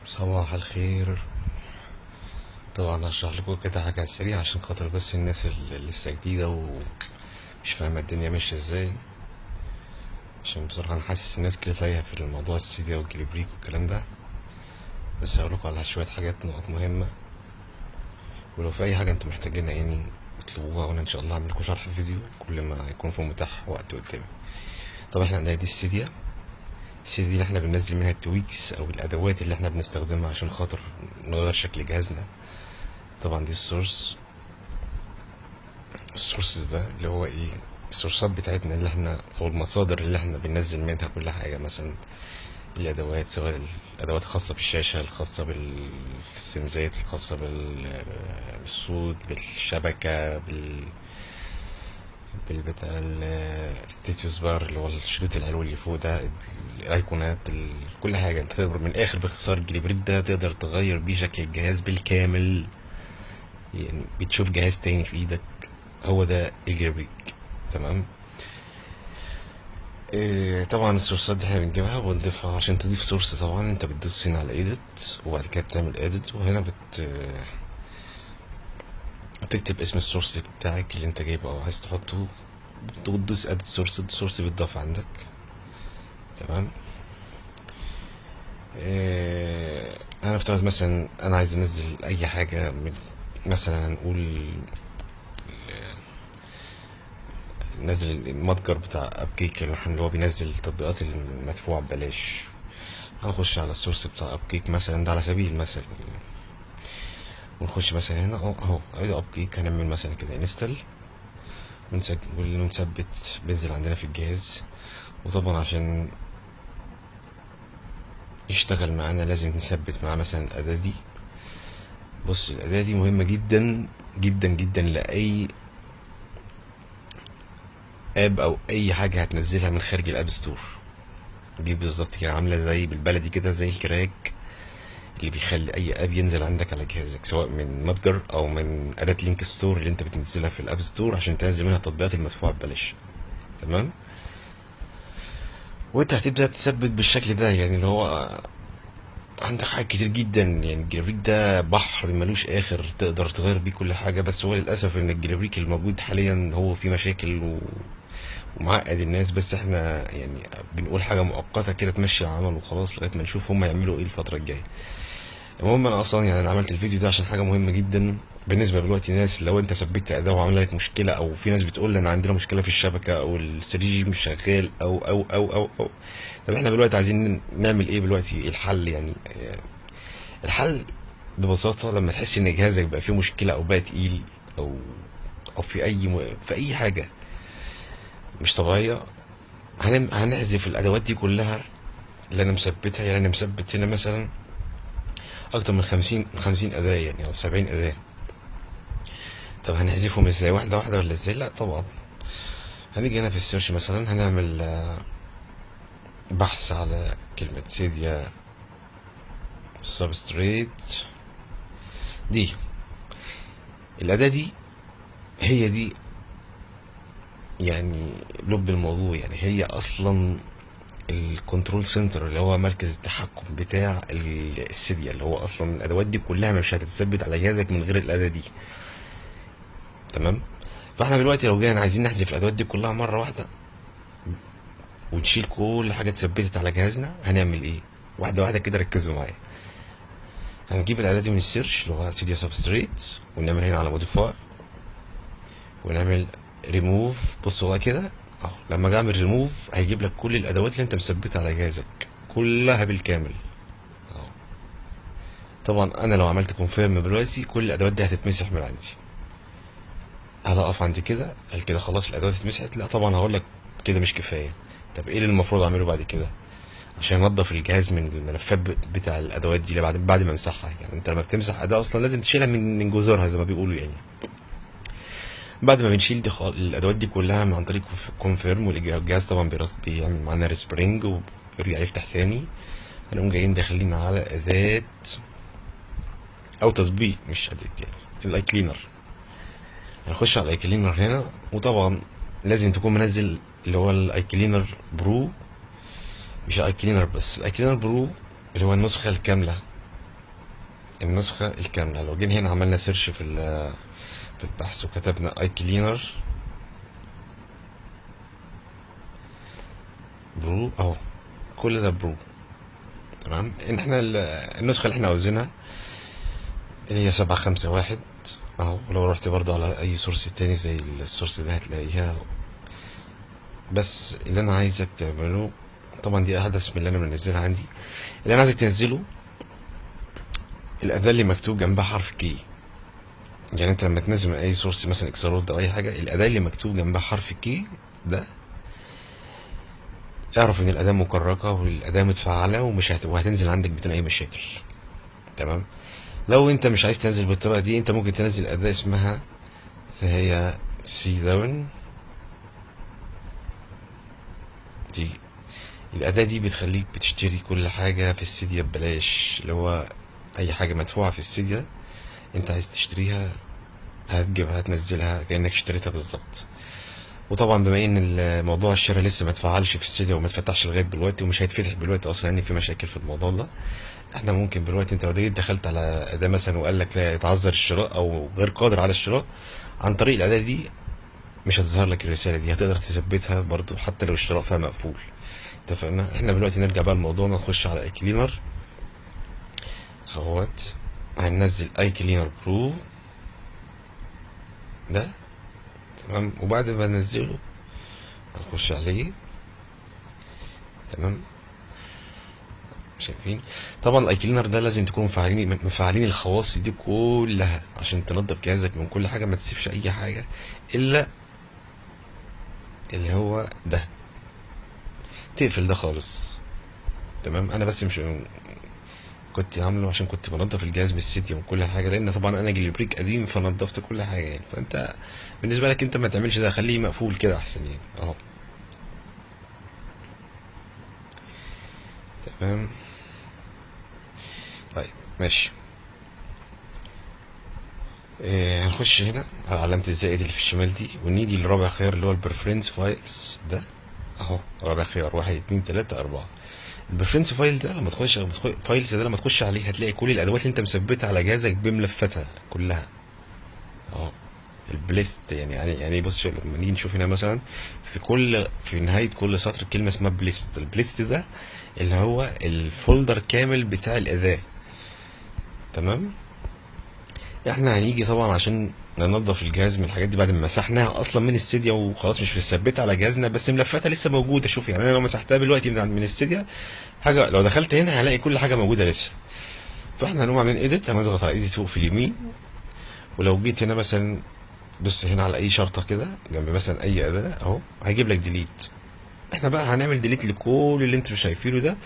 صباح الخير. طبعا هشرح لكم كده حاجة على السريع عشان خاطر بس الناس اللي لسه جديدة ومش فاهمة الدنيا ماشية ازاي. عشان بصراحة أنا حاسس الناس كده تايهة في الموضوع السيديا والجليبريك والكلام ده. بس هقولكوا على شوية حاجات نقط مهمة، ولو في أي حاجة انتوا محتاجينها يعني اطلبوها، وأنا إن شاء الله هعمل لكم شرح فيديو كل ما يكون في متاح وقت قدامي. طبعا احنا عندنا دي السيديا. السيديا دي اللي احنا بننزل منها التويكس أو الأدوات اللي احنا بنستخدمها عشان خاطر نغير شكل جهازنا. طبعا دي السورسز ده اللي هو ايه، السورسات بتاعتنا اللي احنا او المصادر اللي احنا بننزل منها كل حاجة. مثلا الادوات، سواء الادوات الخاصة بالشاشة، الخاصة بالسمزات، الخاصة بالصوت، بالشبكة، بالبتاع الستيتوس بار اللي هو الشريط العلوي اللي فوق ده، الايقونات، كل حاجة انت تقدر من الاخر باختصار الجليبريك ده تقدر تغير بيه شكل الجهاز بالكامل. يعني بتشوف جهاز تاني في ايدك، هو ده الجرافيك. تمام. إيه طبعا السورسات دي احنا بنجيبها وبنضيفها. عشان تضيف سورس طبعا انت بتدوس هنا على ايديت، وبعد كده بتعمل ايديت، وهنا بتكتب اسم السورس بتاعك اللي انت جايبه او عايز تحطه، وتدوس اديت سورس، السورس بيتضاف عندك. تمام. إيه، انا افترض مثلا انا عايز انزل اي حاجه من، مثلا هنقول نزل المتجر بتاع ابكيك اللي هو بينزل التطبيقات المدفوعه ببلاش. هنخش على السورس بتاع ابكيك مثلا ده على سبيل المثل، ونخش مثلا هنا اهو ادي ابكيك. هنعمل مثلا كده انستل، ونثبت بينزل عندنا في الجهاز. وطبعا عشان يشتغل معانا لازم نثبت معاه مثلا الاداة دي. بص الاداة دي مهمة جدا جدا جدا لأي اب او اي حاجة هتنزلها من خارج الاب ستور. دي بالظبط كده عاملة زي بالبلدي كده زي الكراك اللي بيخلي اي اب ينزل عندك على جهازك، سواء من متجر او من اداة لينك ستور اللي انت بتنزلها في الاب ستور عشان تنزل منها التطبيقات المدفوعة ببلاش. تمام. وانت هتبدأ تثبت بالشكل ده، يعني اللي هو عندك حاجات كتير جدا. يعني الجرافيك ده بحر ملوش اخر، تقدر تغير بيه كل حاجة. بس هو للأسف ان الجرافيك الموجود حاليا هو فيه مشاكل ومعقد الناس. بس احنا يعني بنقول حاجة مؤقتة كده تمشي العمل وخلاص لغاية ما نشوف هم يعملوا ايه الفترة الجاية. المهم انا اصلا يعني انا عملت الفيديو ده عشان حاجه مهمه جدا بالنسبه دلوقتي ناس. لو انت ثبت اداه وعمل لك مشكله، او في ناس بتقول انا عندنا مشكله في الشبكه او ال 3 جي مش شغال او طب احنا دلوقتي عايزين نعمل ايه دلوقتي؟ الحل يعني الحل ببساطه لما تحس ان جهازك بقى فيه مشكله او بقى تقيل، او او في اي حاجه مش طبيعيه، هنحذف الادوات دي كلها اللي انا مثبتها. يعني انا مثبت هنا مثلا اكتر من 50 اداه يعني، او 70 اداه. طب هنحذفهم ازاي؟ واحدة واحدة ولا ازاي؟ لا طبعا. هنيجي هنا في السيرش مثلا، هنعمل بحث على كلمة سيديا سبستريت. دي الأداة دي هي دي يعني لب الموضوع. يعني هي أصلا الكنترول سنتر اللي هو مركز التحكم بتاع السيديا، اللي هو أصلا الأدوات دي كلها مش هتتثبت على جهازك من غير الأداة دي. تمام. فاحنا دلوقتي لو جينا عايزين نحذف الأدوات دي كلها مرة واحدة ونشيل كل حاجة اتثبتت على جهازنا، هنعمل ايه؟ واحدة واحدة كده، ركزوا معايا. هنجيب الأداة دي من السيرش اللي هو سيديا سبستريت، ونعمل هنا على موديفاي، ونعمل ريموف. بصوا بقى كده اهو، لما اجي اعمل ريموف هيجيب لك كل الأدوات اللي انت مثبتها على جهازك كلها بالكامل اهو. طبعا انا لو عملت كونفيرم دلوقتي كل الأدوات دي هتتمسح من عندي. هل اقف عند كده؟ هل كده خلاص الأدوات اتمسحت؟ لا طبعا، هقول لك كده مش كفاية. طب ايه اللي المفروض اعمله بعد كده عشان انضف الجهاز من الملفات بتاع الادوات دي بعد ما امسحها؟ يعني انت لما بتمسح اداه اصلا لازم تشيلها من جذورها زي ما بيقولوا يعني. بعد ما بنشيل دي الادوات دي كلها من عن طريق كونفيرم، والجهاز طبعا بيعمل معانا ريسبرينج وبيرجع يفتح ثاني. هنقوم جايين داخلين على اداه او تطبيق، مش اداه يعني، الاي كلينر. هنخش على الاي كلينر هنا، وطبعا لازم تكون منزل اللي هو الاي كلينر برو. مش الاي كلينر بس، الاي كلينر برو اللي هو النسخه الكامله. النسخة الكاملة. لو جينا هنا عملنا سيرش في البحث وكتبنا اي كلينر برو اهو، كل ده برو. تمام، ان احنا النسخة اللي احنا عاوزينها اللي هي 751 اهو. ولو رحت برضو على اي سورس تاني زي السورس ده هتلاقيها. بس اللي انا عايزك تعمله، طبعا دي احدث من اللي انا منزلها عندي، اللي انا عايزك تنزله الاداة اللي مكتوب جنبها حرف كي. يعني انت لما تنزل من اي سورس مثلا اكسلورد او اي حاجة، الاداة اللي مكتوب جنبها حرف كي ده، اعرف ان الاداة مكركة والاداة متفعلة وهتنزل عندك بدون اي مشاكل. تمام. لو انت مش عايز تنزل بالطريقة دي، انت ممكن تنزل اداة اسمها اللي هي سي داون دي. الأداة دي بتخليك بتشتري كل حاجة في السيديا ببلاش، اللي هو أي حاجة مدفوعة في السيديا أنت عايز تشتريها هتجيبها هتنزلها كأنك اشتريتها بالظبط. وطبعا بما ان موضوع الشراء لسه ما اتفعلش في السيديا وما اتفتحش لغايه دلوقتي ومش هيتفتح دلوقتي اصلا، يعني في مشاكل في الموضوع ده، احنا ممكن دلوقتي انت لو جيت دخلت على اداه مثلا وقال لك لا يتعذر الشراء او غير قادر على الشراء، عن طريق الاداه دي مش هتظهر لك الرساله دي، هتقدر تثبتها برضو حتى لو الشراء فيها مقفول. اتفقنا. احنا دلوقتي نرجع بقى لموضوعنا، نخش على اي كلينر اهوت. هننزل اي كلينر برو ده. تمام. وبعد ما ننزله هنخش عليه. تمام. شايفين؟ طبعا الاي كلينر ده لازم تكونوا مفعلين الخواص دي كلها عشان تنظف جهازك من كل حاجه، ما تسيبش اي حاجه الا اللي هو ده، تقفل ده خالص. تمام. انا بس مش كنت عامله عشان كنت بنضف الجهاز من السيتي وكل حاجه، لان طبعا انا جيلي بريك قديم فنضفت كل حاجه يعني. فانت بالنسبه لك انت ما تعملش ده، خليه مقفول كده احسن يعني اهو. تمام. طيب ماشي. هنخش هنا على علامة الزائد اللي في الشمال دي، ونيجي لرابع خيار اللي هو البريفرنس فايلز ده اهو. رابع خيار 1 2 3 4. البريفرنس فايل ده فايلز ده لما تخش عليه هتلاقي كل الادوات اللي انت مثبتها على جهازك بملفاتها كلها اهو. البليست يعني بص لما نيجي نشوف هنا مثلا في نهاية كل سطر كلمة اسمها بليست. البليست ده اللي هو الفولدر كامل بتاع الأداة. تمام. احنا هنيجي طبعا عشان ننظف الجهاز من الحاجات دي بعد ما مسحناها اصلا من السيديا وخلاص مش مثبتها على جهازنا، بس ملفاتها لسه موجوده. شوف يعني انا لو مسحتها دلوقتي من السيديا حاجه، لو دخلت هنا هلاقي كل حاجه موجوده لسه. فاحنا هنقوم عاملين ايديت، هنضغط على ايديت فوق في اليمين. ولو جيت هنا مثلا دوس هنا على اي شرطه كده جنب مثلا اي اداه اهو، هيجيب لك ديليت. احنا بقى هنعمل ديليت لكل اللي انتوا شايفينه ده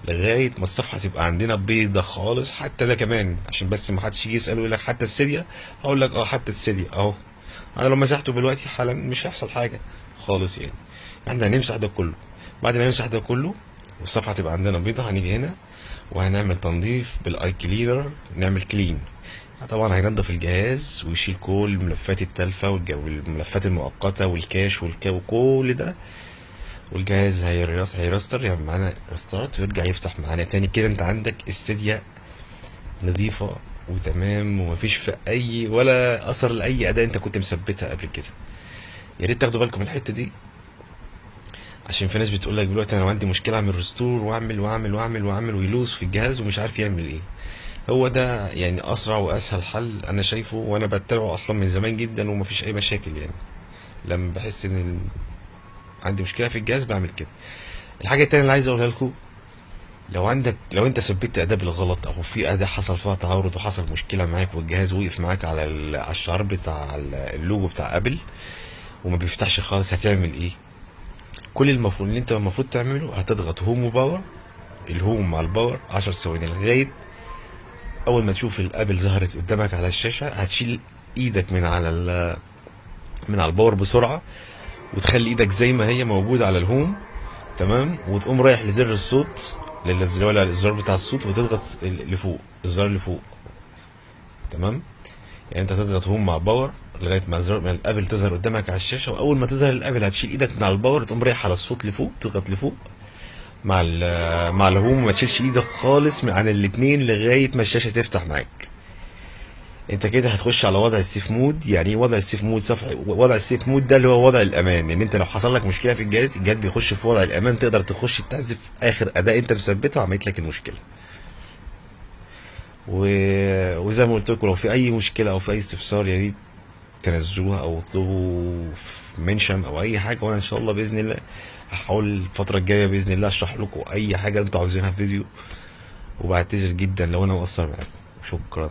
لغايه ما الصفحه تبقى عندنا بيضه خالص. حتى ده كمان عشان بس ما حدش يجي يسال ويقول لك حتى السيديا، هقول لك اه حتى السيديا اهو. انا لو مسحته دلوقتي حالا مش هيحصل حاجه خالص يعني. احنا هنمسح ده كله. بعد ما نمسح ده كله والصفحه تبقى عندنا بيضه، هنيجي هنا وهنعمل تنظيف بالاي كلينر، نعمل كلين. طبعا هينضف الجهاز ويشيل كل الملفات التالفه والملفات المؤقته والكاش وكل ده، والجهاز هيرستر يعني معانا ريستارت ويرجع يفتح معانا تاني. كده انت عندك السيديا نظيفة وتمام ومفيش في اي ولا اثر لاي اداة انت كنت مثبتها قبل كده. يا ريت تاخدوا بالكم من الحتة دي، عشان في ناس بتقول لك دلوقتي انا عندي مشكلة اعمل ريستور واعمل ويلوز في الجهاز ومش عارف يعمل ايه. هو ده يعني اسرع واسهل حل انا شايفه، وانا بتبعه اصلا من زمان جدا ومفيش اي مشاكل يعني. لما بحس ان عندي مشكلة في الجهاز بعمل كده. الحاجة التانية اللي عايز اقولها لكم، لو انت ثبت اداة بالغلط او في اداة حصل فيها تعارض وحصل مشكلة معاك والجهاز وقف معاك على على الشعار بتاع اللوجو بتاع ابل وما بيفتحش خالص، هتعمل ايه؟ كل المفروض اللي انت المفروض تعمله هتضغط هوم وباور، الهوم مع الباور 10 ثواني لغاية اول ما تشوف الابل ظهرت قدامك على الشاشة، هتشيل ايدك من على الباور بسرعة وتخلي ايدك زي ما هي موجودة على الهوم. تمام. وتقوم رايح لزر الصوت، اللي هو الزرار بتاع الصوت، وتضغط لفوق الزرار اللي فوق. تمام. يعني انت هتضغط هوم مع باور لغايه ما ما الابل تظهر قدامك على الشاشه، واول ما تظهر الابل هتشيل ايدك من على الباور تقوم رايح على الصوت لفوق، تضغط لفوق مع الهوم، ما تشيلش ايدك خالص عن الاتنين لغايه ما الشاشه تفتح معاك. انت كده هتخش على وضع السيف مود. يعني ايه وضع السيف مود؟ وضع السيف مود ده اللي هو وضع الامان، ان انت لو حصل لك مشكله في الجهاز بيخش في وضع الامان، تقدر تخش تعزف اخر اداء انت مثبته وعملت لك المشكله. و... وزي ما قلت لكم، لو في اي مشكله او في اي استفسار يا ريت تنزلوها او اطلبوا في منشن او اي حاجه، وانا ان شاء الله باذن الله هحاول الفتره الجايه باذن الله اشرح لكم اي حاجه انتوا عاوزينها في فيديو. وبعتذر جدا لو انا مقصر معاكم. شكرا.